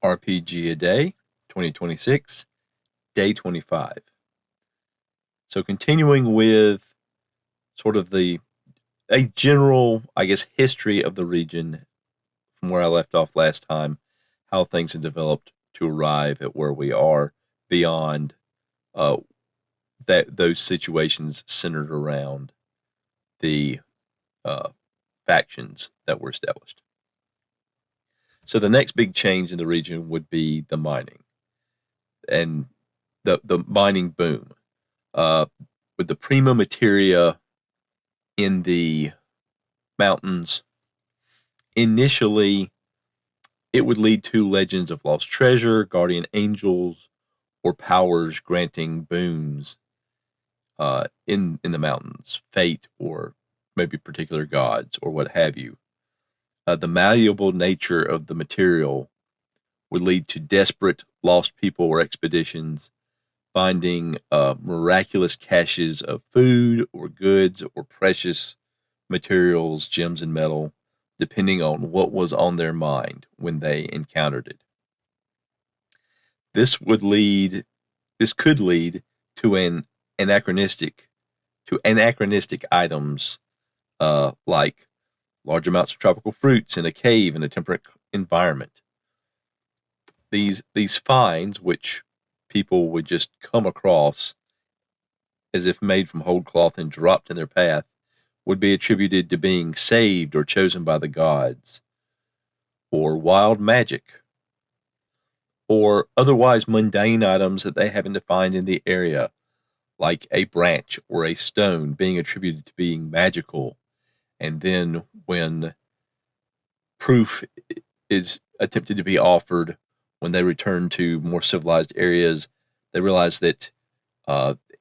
RPGaDay 2026, day 25. So continuing with sort of a general, history of the region from where I left off last time, how things have developed to arrive at where we are beyond uh, those situations centered around the uh, factions that were established. So the next big change in the region would be the mining and the mining boom. With the prima materia in the mountains, initially it would lead to legends of lost treasure, guardian angels, or powers granting boons in the mountains, fate, or maybe particular gods, or what have you. The malleable nature of the material would lead to desperate lost people or expeditions finding miraculous caches of food or goods or precious materials, gems and metal, depending on what was on their mind when they encountered it. This could lead to anachronistic items like large amounts of tropical fruits in a cave in a temperate environment. These finds, which people would just come across as if made from whole cloth and dropped in their path, would be attributed to being saved or chosen by the gods, or wild magic, or otherwise mundane items that they happen to find in the area, like a branch or a stone being attributed to being magical. And then when proof is attempted to be offered, when they return to more civilized areas, they realize that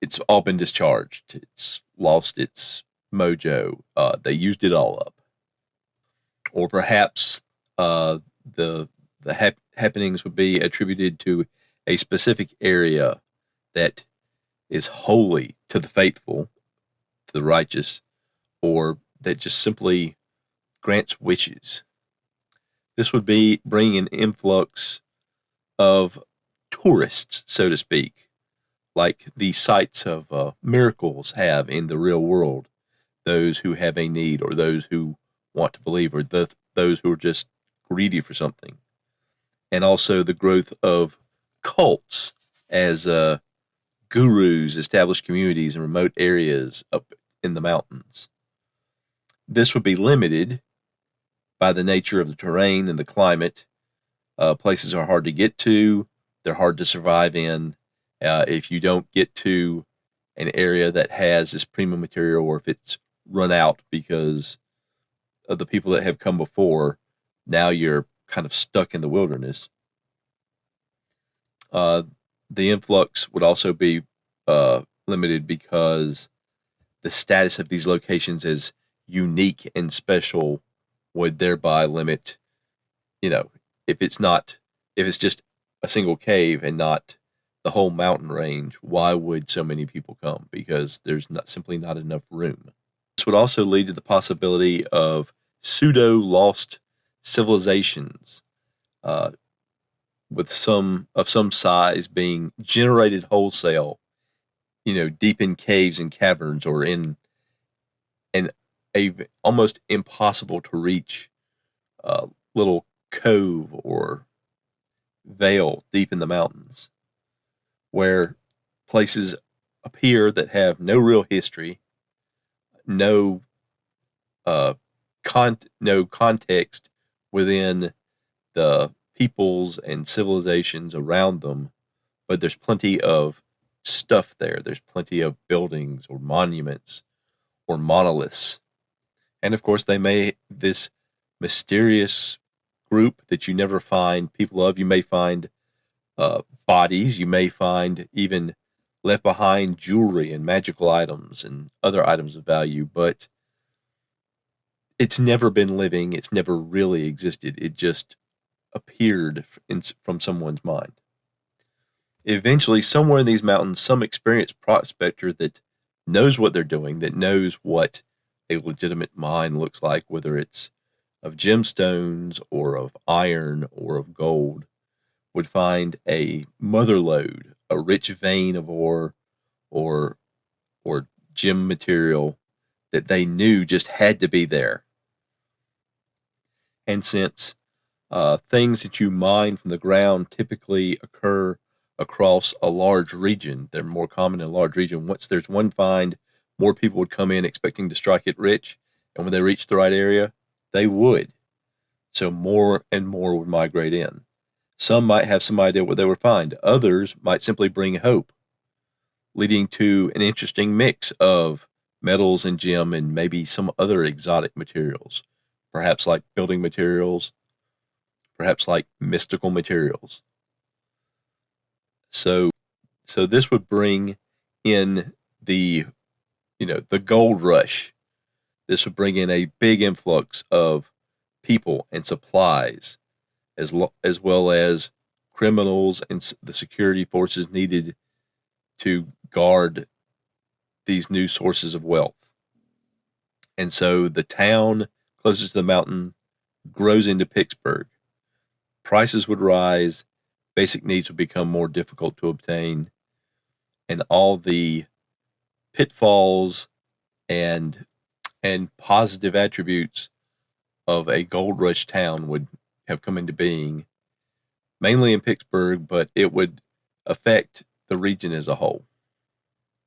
it's all been discharged. It's lost its mojo. They used it all up. Or perhaps the happenings would be attributed to a specific area that is holy to the faithful, to the righteous, or that just simply grants wishes. This would be bringing an influx of tourists, so to speak, like the sites of miracles have in the real world, those who have a need or those who want to believe or those who are just greedy for something. And also the growth of cults as gurus establish communities in remote areas up in the mountains. This would be limited by the nature of the terrain and the climate. Places are hard to get to. They're hard to survive in. If you don't get to an area that has this premium material, or if it's run out because of the people that have come before, now you're kind of stuck in the wilderness. The influx would also be limited because the status of these locations as unique and special would thereby limit, if it's just a single cave and not the whole mountain range, why would so many people come? Because there's simply not enough room. This would also lead to the possibility of pseudo-lost civilizations with some size being generated wholesale, deep in caves and caverns or in a almost impossible to reach little cove or vale deep in the mountains, where places appear that have no real history, no context within the peoples and civilizations around them, but there's plenty of stuff there. There's plenty of buildings or monuments or monoliths. And of course, this mysterious group that you never find people of. You may find bodies. You may find even left behind jewelry and magical items and other items of value, but it's never been living. It's never really existed. It just appeared from someone's mind. Eventually, somewhere in these mountains, some experienced prospector that knows what they're doing, that knows what a legitimate mine looks like, whether it's of gemstones or of iron or of gold, would find a mother lode, a rich vein of ore or or gem material that they knew just had to be there. And since things that you mine from the ground typically occur across a large region, they're more common in a large region. Once there's one find, more people would come in expecting to strike it rich, and when they reach the right area, they would. So more and more would migrate in. Some might have some idea what they would find. Others might simply bring hope, leading to an interesting mix of metals and gem and maybe some other exotic materials, perhaps like building materials, perhaps like mystical materials. So this would bring in the the gold rush. This would bring in a big influx of people and supplies, as well as criminals and the security forces needed to guard these new sources of wealth. And so the town closest to the mountain grows into Pittsburgh. Prices would rise, basic needs would become more difficult to obtain, and all the pitfalls and positive attributes of a gold rush town would have come into being, mainly in Pittsburgh, but it would affect the region as a whole.